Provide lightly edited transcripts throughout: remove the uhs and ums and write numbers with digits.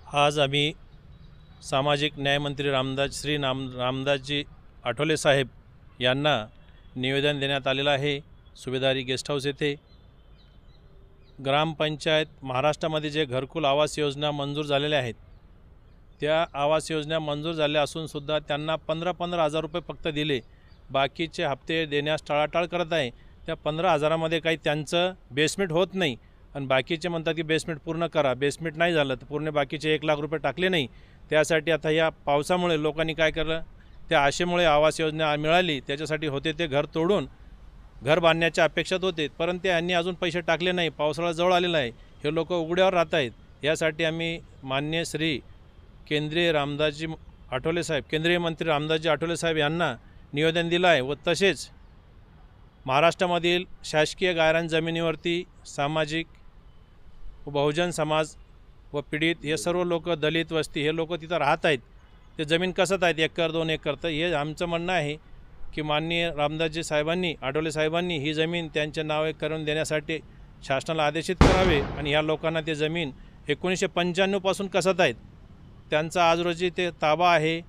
आज आम्ही सामाजिक न्यायमंत्री रामदासजी आठवले साहेब यांना निवेदन देण्यात आलेलं आहे। सुभेदारी गेस्ट हाऊस येथे ग्रामपंचायत महाराष्ट्रामध्ये जे घरकुल आवास योजना मंजूर झालेल्या आहेत त्या आवास योजना मंजूर झाल्या असून सुद्धा त्यांना 15,000 रुपये फक्त दिले, बाकीचे हप्ते देण्यास टाळाटाळ करत आहे। त्या 15,000मध्ये काही त्यांचं बेसमेंट होत नाही आणि बाकीचे म्हणतात की बेसमेंट पूर्ण करा, बेसमेंट नाही झालं तर पूर्ण बाकीचे 1 लाख रुपये टाकले नाही। त्यासाठी आता या पावसामुळे लोकांनी काय केलं, त्या आशेमुळे आवास योजना मिळाली त्याच्यासाठी होते ते घर तोडून घर बांधण्याच्या अपेक्षेत होते, परंतु यांनी अजून पैसे टाकले नाही। पावसाळा जवळ आलेला आहे, हे लोक उघड्यावर राहत आहेत। यासाठी आम्ही माननीय श्री केंद्रीय मंत्री रामदासजी आठवले साहेब यांना निवेदन दिलं आहे व तसेच महाराष्ट्रामधील शासकीय गायरान जमिनीवरती सामाजिक व बहुजन समाज व पीडित हे सर्व लोक, दलित वस्ती हे लोक तिथं राहत आहेत। ते जमीन कसत आहेत 1 एकर 2 एकर, तर हे आमचं म्हणणं आहे की माननीय रामदासजी साहेबांनी आठवले साहेबांनी ही जमीन त्यांच्या नावे करून देण्यासाठी शासनाला आदेशित करावे आणि या लोकांना ते जमीन 1995 पासून कसत आहेत, त्यांचा आज रोजी ते ताबा आहे,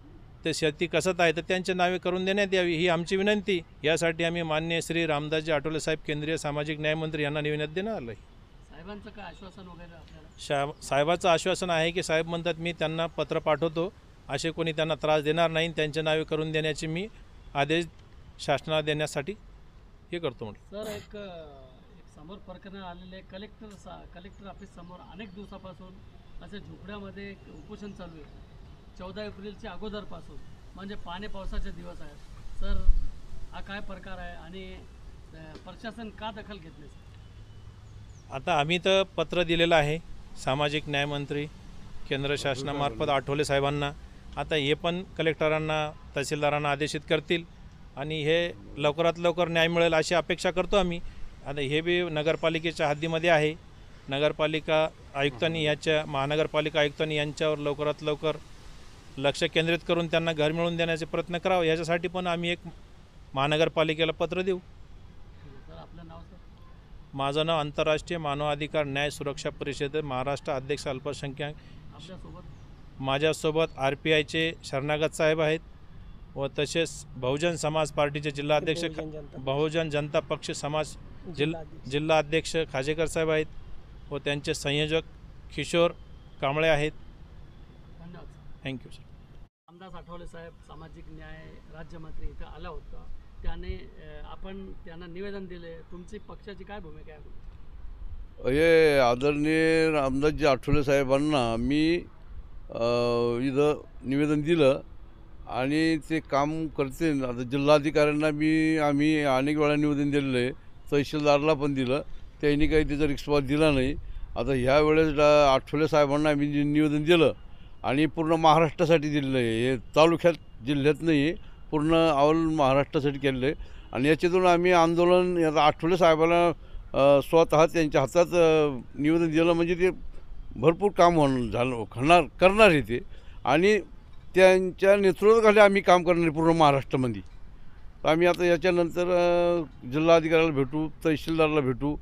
ते शेती कसत आहे तर त्यांच्या नावे करून देण्यात यावी ही आमची विनंती। यासाठी आम्ही माननीय श्री रामदासजी आठवले साहेब केंद्रीय सामाजिक न्यायमंत्री यांना निवेदन देण्यात आलं आहे। साहेबांचं काय आश्वासन वगैरे आपल्याला? साहेबाचं आश्वासन आहे की साहेब म्हणतात मी त्यांना पत्र पाठवतो, असे कोणी त्यांना त्रास देणार नाही, त्यांच्या नावे करून देण्याचे मी आदेश शासनाला देण्यासाठी हे करतो म्हटलं। सर एक समोर प्रकरण आलेले कलेक्टर ऑफिस समोर अनेक दिवसापासून असे झोपड्यामध्ये उपोषण चालू आहे। 14 एप्रिलच्या अगोदरपासून, म्हणजे पावसाचे दिवस आहेत। सर हा काय प्रकार आहे आणि प्रशासन का दखल घेतली? आता आम्ही तर पत्र दिलेलं आहे सामाजिक न्यायमंत्री केंद्र शासनामार्फत आठवले साहेबांना। आता हे पण कलेक्टरांना तहसीलदारांना आदेशित करतील आणि हे लवकरात लवकर न्याय मिळेल अशी अपेक्षा करतो आम्ही। आता हे बी नगरपालिकेच्या हद्दीमध्ये आहे, नगरपालिका आयुक्तांनी महानगरपालिका आयुक्तांनी यांच्यावर लवकरात लवकर लक्ष केंद्रित करून त्यांना घर मिळवून देण्याचे प्रयत्न करावे, याच्यासाठी पण आम्ही एक महानगरपालिकेला पत्र देऊ। आपलं नाव सर? माझं नाव आंतरराष्ट्रीय मानवाधिकार न्याय सुरक्षा परिषद महाराष्ट्र अध्यक्ष अल्पसंख्याक। माझ्यासोबत RPIचे शरणागत साहेब आहेत व तसेच बहुजन समाज पार्टीचे जिल्हाध्यक्ष बहुजन जनता पक्ष समाज जिल्हा अध्यक्ष खाजेकर साहेब आहेत व त्यांचे संयोजक किशोर कांबळे आहेत। धन्यवाद, थँक्यू सर। रामदास आठवले साहेब सामाजिक न्याय राज्यमंत्री इथं आला होता, आपण त्यांना निवेदन दिले, तुमची पक्षाची काय भूमिका आहे? हे आदरणीय रामदासजी आठवले साहेबांना मी इथं निवेदन दिलं आणि ते काम करते। आता जिल्हाधिकाऱ्यांना आम्ही अनेक वेळा निवेदन दिलेलं आहे, तहसीलदारला पण दिलं, त्यांनी काही त्याचा रिस्पॉन्स दिला नाही। आता ह्या वेळेस आठवले साहेबांना आम्ही निवेदन दिलं आणि पूर्ण महाराष्ट्रासाठी दिलेलं आहे, हे तालुक्यात जिल्ह्यात नाही आहे, पूर्ण ऑल महाराष्ट्रासाठी केलेलं आहे। आणि याच्यातून आम्ही आंदोलन आता आठवले साहेबांना स्वतः त्यांच्या हातात निवेदन दिलं, म्हणजे ते भरपूर काम करणार आहे ते आणि त्यांच्या नेतृत्वाखाली आम्ही काम करणार पूर्ण महाराष्ट्रामध्ये। तर आम्ही आता याच्यानंतर जिल्हाधिकाऱ्याला भेटू, तहसीलदारला भेटू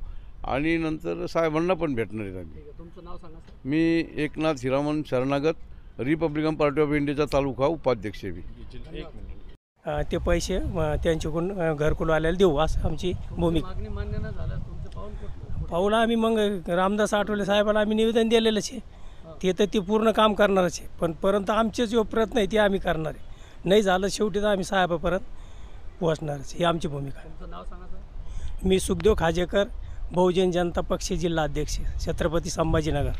आणि नंतर साहेबांना पण भेटणार आहेत आम्ही। तुमचं नाव सांगा सर? मी एकनाथ हिरामन शरणागत, रिपब्लिकन पार्टी ऑफ इंडियाचा तालुका उपाध्यक्ष आहे। ते पैसे त्यांच्याकडून घरकुल आल्याला देऊ असं आमची भूमिका। मागणी मान्य न झालं तुमचं पाऊल कुठलं? पाऊल आम्ही मग रामदास आठवले साहेबाला आम्ही निवेदन दिलेलंच आहे, ते पूर्ण काम करणारच आहे, पण परंतु आमचे जो प्रयत्न आहे ते आम्ही करणार आहे। नाही झालं शेवटी तर आम्ही साहेबापर्यंत पोहोचणारच, ही आमची भूमिका आहे। तुमचं नाव सांगा सर? मी सुखदेव खाजेकर, बहुजन जनता पक्ष जिल्हा अध्यक्ष, छत्रपती संभाजीनगर।